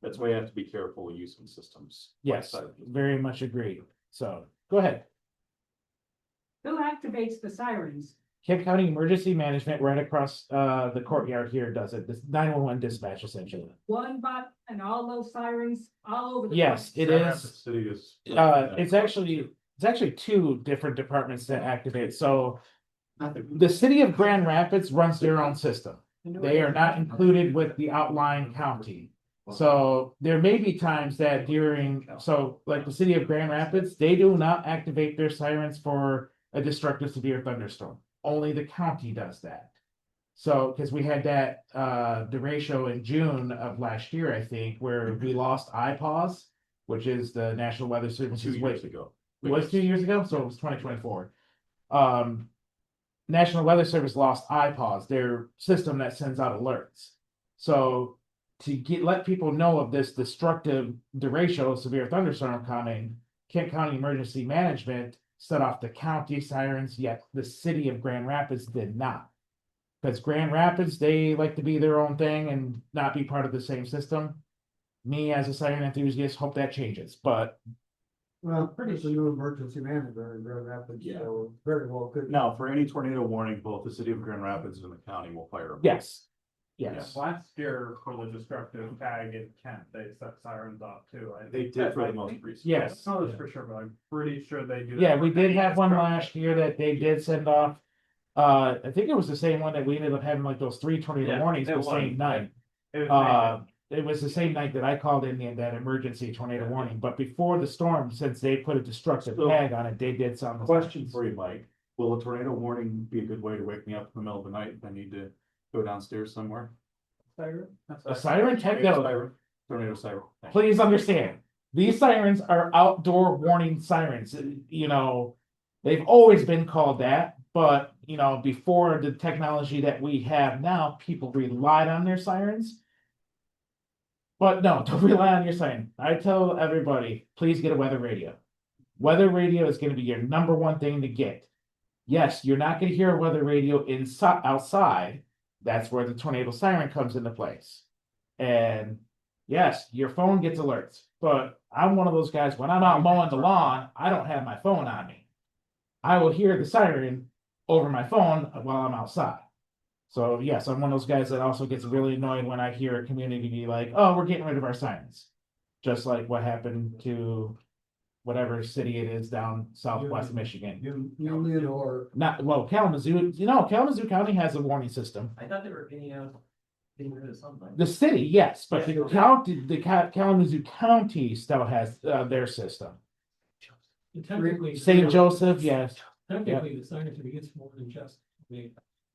that's why you have to be careful using systems. yes, very much agree. So go ahead. Who activates the sirens? Kent County Emergency Management right across the courtyard here does it. This 911 dispatch essentially. One bot and all those sirens all over the Yes, place? it is. City is. It's actually two different departments that activate. So the city of Grand Rapids runs their own system. They are not included with the outlying county. So there may be times that like the city of Grand Rapids, they do not activate their sirens for a destructive severe thunderstorm. Only the county does that. So, because we had that derecho in June of last year, I think, where we lost IPAWS, which is the National Weather Service's 2 years ago. It was 2 years ago, so it was 2024. National Weather Service lost IPAWS, their system that sends out alerts. So to let people know of this destructive derecho severe thunderstorm coming, Kent County Emergency Management set off the county sirens, yet the city of Grand Rapids did not. Because Grand Rapids, they like to be their own thing and not be part of the same system. Me as a siren enthusiast hope that changes, but Well, pretty soon new emergency manager in Grand Rapids, Yeah. so very well could. Now, for any tornado warning, both the city of Grand Rapids and the county will fire them. yes. Yes. Last year for the destructive tag in Kent, they set sirens off too. They did for the most recent. Yes. I don't know this for sure, but I'm pretty sure they do. that Yeah, for we did any have one destructive. last year that they did send off. I think it was the same one that we ended up having like those 3 tornado Yeah, warnings it the was. same night. It was It was the same night that I called in that emergency tornado warning, but before the storm, since they put a destructive So- tag on it, they did something. Question for you, Mike. Will a tornado warning be a good way to wake me up in the middle of the night if I need to go downstairs somewhere? siren. A siren tag, no, Siren, tornado siren. Thanks. please understand, these sirens are outdoor warning sirens. You know, they've always been called that, but you know, before the technology that we have now, people relied on their sirens. But no, don't rely on your siren. I tell everybody, please get a weather radio. Weather radio is going to be your number one thing to get. Yes, you're not going to hear a weather radio outside. That's where the tornado siren comes into place. And yes, your phone gets alerts, but I'm one of those guys, when I'm out mowing the lawn, I don't have my phone on me. I will hear the siren over my phone while I'm outside. So yes, I'm one of those guys that also gets really annoyed when I hear a community be like, "Oh, we're getting rid of our sirens," just like what happened to whatever city it is down southwest Michigan. Union or. Not well, Kalamazoo. You know, Kalamazoo County has a warning system. I thought they were getting rid of something. The city, yes, but Yeah, the okay. county, Kalamazoo County still has their system. Technically. St. Joseph, yes, Technically, the scientific gets more than just.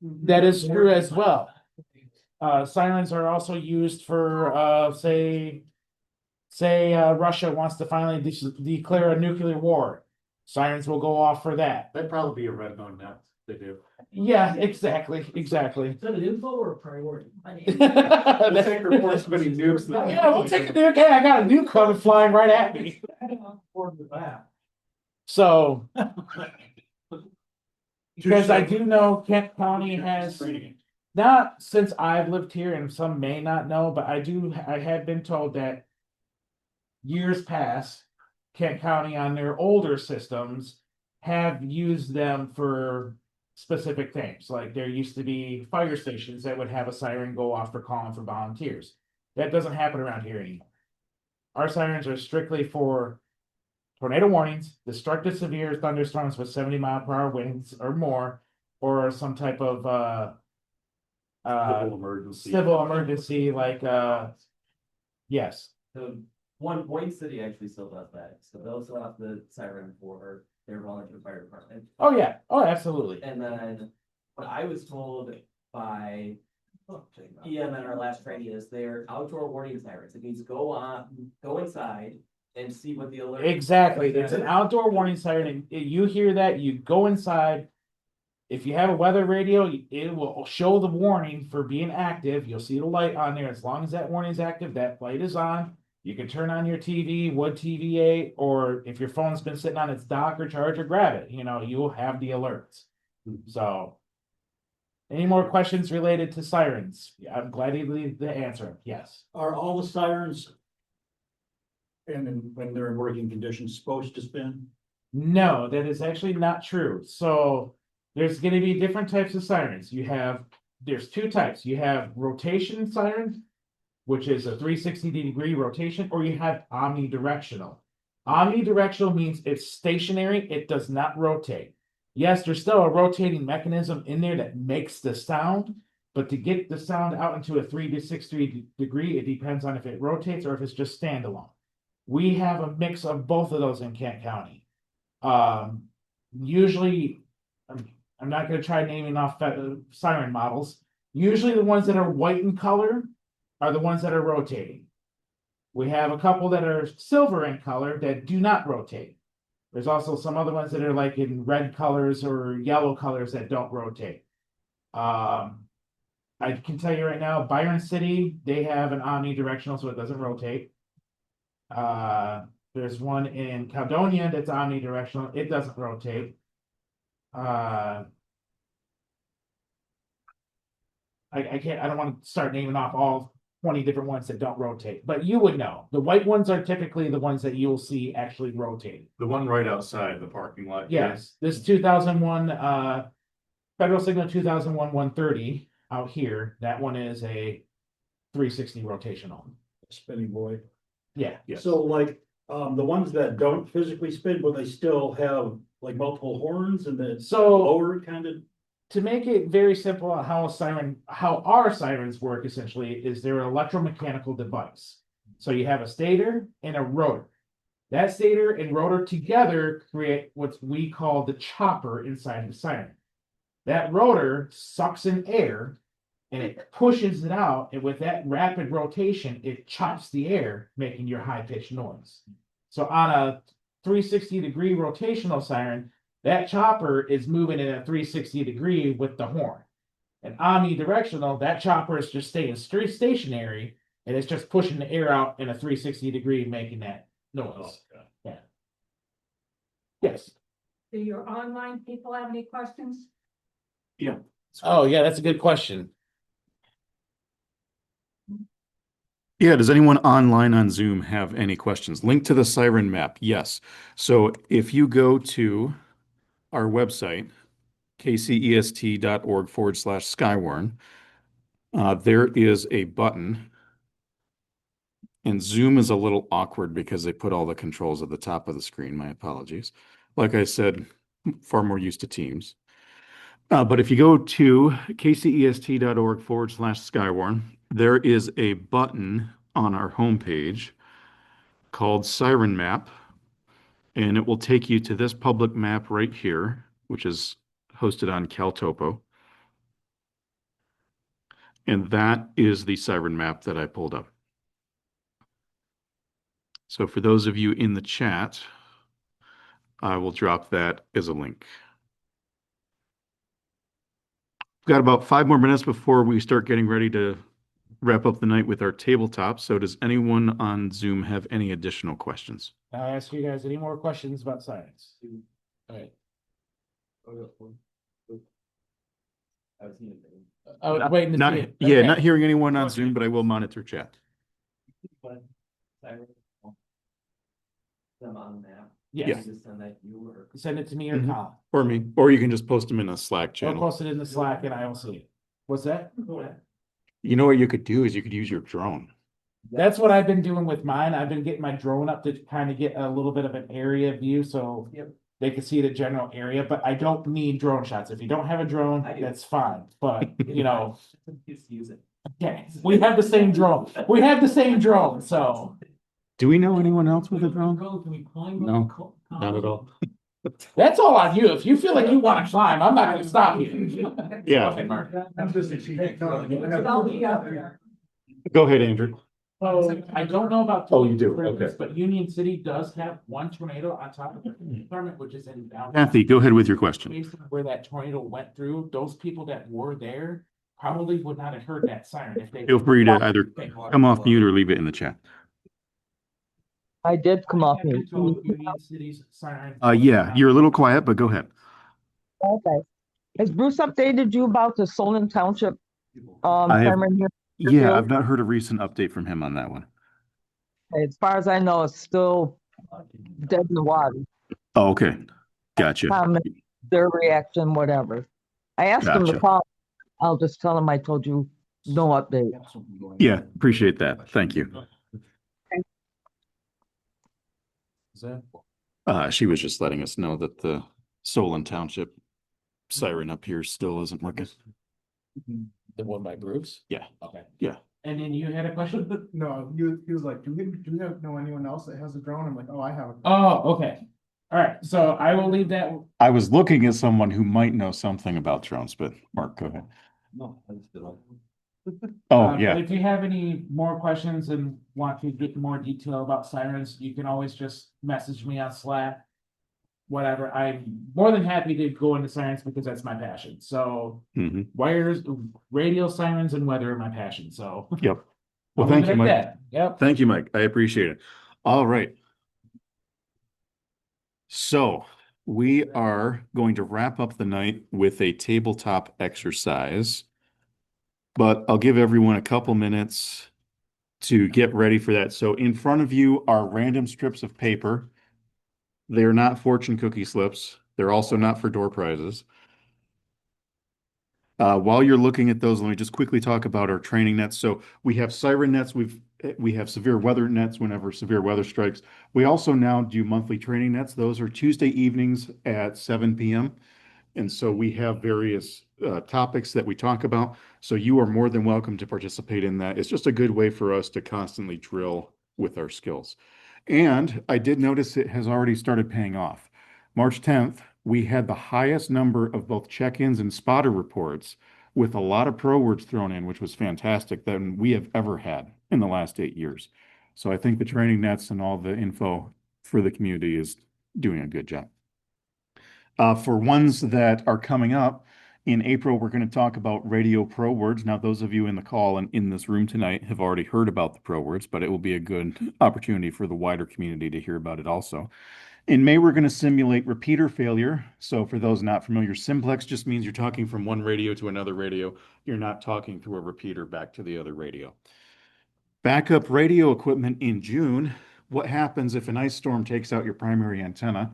that is true as well. Sirens are also used for, say Russia wants to finally declare a nuclear war. Sirens will go off for that. That'd probably be a red zone net, they do. Yeah, exactly. Is that an info or a priority? We'll take reports of any nukes. Yeah, we'll take a nuke. Hey, I got a nuke coming flying right at me. So, because I do know Kent County has, not since I've lived here, and some may not know, but I have been told that years past, Kent County on their older systems have used them for specific things. Like there used to be fire stations that would have a siren go off for calling for volunteers. That doesn't happen around here anymore. Our sirens are strictly for tornado warnings, destructive severe thunderstorms with 70-mile-per-hour winds or more, or some type of civil emergency like yes. So one city actually still does that, so they'll still have the siren for their volunteer fire department. Oh yeah, oh absolutely. And then what I was told by EM in our last training is they're outdoor warning sirens. It means go inside and see what the alert. Exactly. It's an outdoor warning siren. And you hear that, you go inside. If you have a weather radio, it will show the warning for being active. You'll see the light on there. As long as that warning is active, that light is on. You can turn on your TV, wood TVA, or if your phone's been sitting on its dock or charger, grab it. You know, you'll have the alerts. So, any more questions related to sirens? I'm glad you leave the answer. Yes. Are all the sirens? And when they're in working conditions, supposed to spin? No, that is actually not true. So there's going to be different types of sirens. There's two types. You have rotation sirens, which is a 360-degree rotation, or you have omnidirectional. Omnidirectional means it's stationary. It does not rotate. Yes, there's still a rotating mechanism in there that makes the sound, but to get the sound out into a 360 degree, it depends on if it rotates or if it's just standalone. We have a mix of both of those in Kent County. Usually, I'm not going to try naming off siren models. Usually the ones that are white in color are the ones that are rotating. We have a couple that are silver in color that do not rotate. There's also some other ones that are like in red colors or yellow colors that don't rotate. I can tell you right now, Byron City, they have an omnidirectional, so it doesn't rotate. There's one in Caledonia that's omnidirectional. It doesn't rotate. I don't want to start naming off all 20 different ones that don't rotate, but you would know. The white ones are typically the ones that you'll see actually rotate. The one right outside the parking lot. Yes, this 2001 Federal Signal 2001 130 out here, that one is a 360 rotational. Spinning boy. Yeah. Yes. So like, the ones that don't physically spin, but they still have like multiple horns and then So lower kind of. to make it very simple, how our sirens work essentially is they're an electromechanical device. So you have a stator and a rotor. That stator and rotor together create what we call the chopper inside the siren. That rotor sucks in air and it pushes it out, and with that rapid rotation, it chops the air, making your high-pitched noise. So on a 360-degree rotational siren, that chopper is moving in a 360 degree with the horn. And omnidirectional, that chopper is just staying stationary, and it's just pushing the air out in a 360 degree, making that noise. Yeah. Yes. Do your online people have any questions? Oh, yeah, that's a good question. Yeah, does anyone online on Zoom have any questions? Link to the siren map, yes. So if you go to our website, kcest.org/Skywarn, there is a button, and Zoom is a little awkward because they put all the controls at the top of the screen. My apologies. Like I said, far more used to Teams. But if you go to kcest.org/Skywarn, there is a button on our homepage called Siren Map, and it will take you to this public map right here, which is hosted on CalTopo. And that is the Siren map that I pulled up. So for those of you in the chat, I will drop that as a link. We've got about 5 more minutes before we start getting ready to wrap up the night with our tabletop. So does anyone on Zoom have any additional questions? I'll ask you guys any more questions about science. All right. I was waiting to see it. Yeah, Okay. not hearing anyone on Zoom, but I will monitor chat. Them on the map. Yes. Just send that to you or. Send it to me or Mhm. Colin. Or me, or you can just post them in a Slack Or channel. post it in the Slack and I will see it. What's that? You know what you could do is you could use your drone. That's what I've been doing with mine. I've been getting my drone up to kind of get a little bit of an area view so they can see the general area, but I don't need drone shots. If you don't have a drone, I do. that's fine. But you know, Just use it. okay, we have the same drone. We have the same drone, so Do we know anyone else with a drone? Can we climb? No, not at all. that's all on you. If you feel like you want to climb, I'm not gonna stop you. Yeah. Okay, Mark. I'm just a chief. Go ahead, Andrew. So I don't know about. Oh, you do? tornadoes, Okay. But Union City does have one tornado on top of the department, which is in downtown. Kathy, go ahead with your question. Based on where that tornado went through, those people that were there probably would not have heard that siren if they. Feel free to either come off mute or leave it in the chat. I did come off Have mute. control of Union City's siren. Yeah, you're a little quiet, but go ahead. Okay. Has Bruce updated you about the Solon Township? I have- Siren here? Yeah, I've not heard a recent update from him on that one. As far as I know, it's still dead in the water. Oh, okay. Gotcha. Comment, their reaction, whatever. I asked him to Gotcha. call. I'll just tell him I told you no update. Yeah, appreciate that. Thank you. She was just letting us know that the Solon Township siren up here still isn't working. The one by Bruce? Yeah. Okay. Yeah. And then you had a question? No, he was like, do we know anyone else that has a drone? I'm like, oh, I have. Oh, okay. All right, so I will leave that. I was looking at someone who might know something about drones, but Mark, go ahead. No, I just don't. Oh, But yeah. if you have any more questions and want to get more detail about sirens, you can always just message me on Slack. Whatever, I'm more than happy to go into sirens because that's my passion. So Mhm. wires, radio sirens and weather are my passion, so. Yep. Well, I'll leave thank it you, at Mike. that. Yep. Thank you, Mike. I appreciate it. All right. So we are going to wrap up the night with a tabletop exercise, but I'll give everyone a couple minutes to get ready for that. So in front of you are random strips of paper. They are not fortune cookie slips. They're also not for door prizes. While you're looking at those, let me just quickly talk about our training nets. So we have siren nets. We have severe weather nets whenever severe weather strikes. We also now do monthly training nets. Those are Tuesday evenings at 7 p.m. And so we have various topics that we talk about. So you are more than welcome to participate in that. It's just a good way for us to constantly drill with our skills. And I did notice it has already started paying off. March 10th, we had the highest number of both check-ins and spotter reports with a lot of pro words thrown in, which was fantastic, than we have ever had in the last 8 years. So I think the training nets and all the info for the community is doing a good job. For ones that are coming up, in April, we're going to talk about radio pro words. Now, those of you in the call and in this room tonight have already heard about the pro words, but it will be a good opportunity for the wider community to hear about it also. In May, we're going to simulate repeater failure. So for those not familiar, simplex just means you're talking from one radio to another radio. You're not talking through a repeater back to the other radio. Backup radio equipment in June. What happens if an ice storm takes out your primary antenna?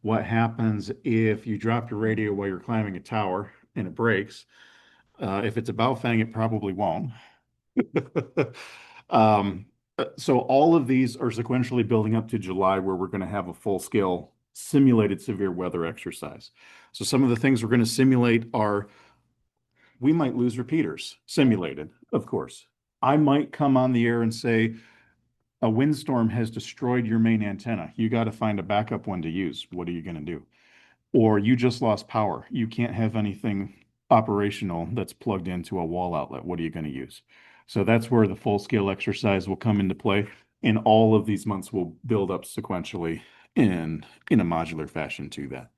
What happens if you drop your radio while you're climbing a tower and it breaks? If it's a Baofeng, it probably won't. So all of these are sequentially building up to July, where we're going to have a full-scale simulated severe weather exercise. So some of the things we're going to simulate are, we might lose repeaters, simulated, of course. I might come on the air and say, a windstorm has destroyed your main antenna. You got to find a backup one to use. What are you going to do? Or you just lost power. You can't have anything operational that's plugged into a wall outlet. What are you going to use? So that's where the full scale exercise will come into play. And all of these months will build up sequentially in a modular fashion to that.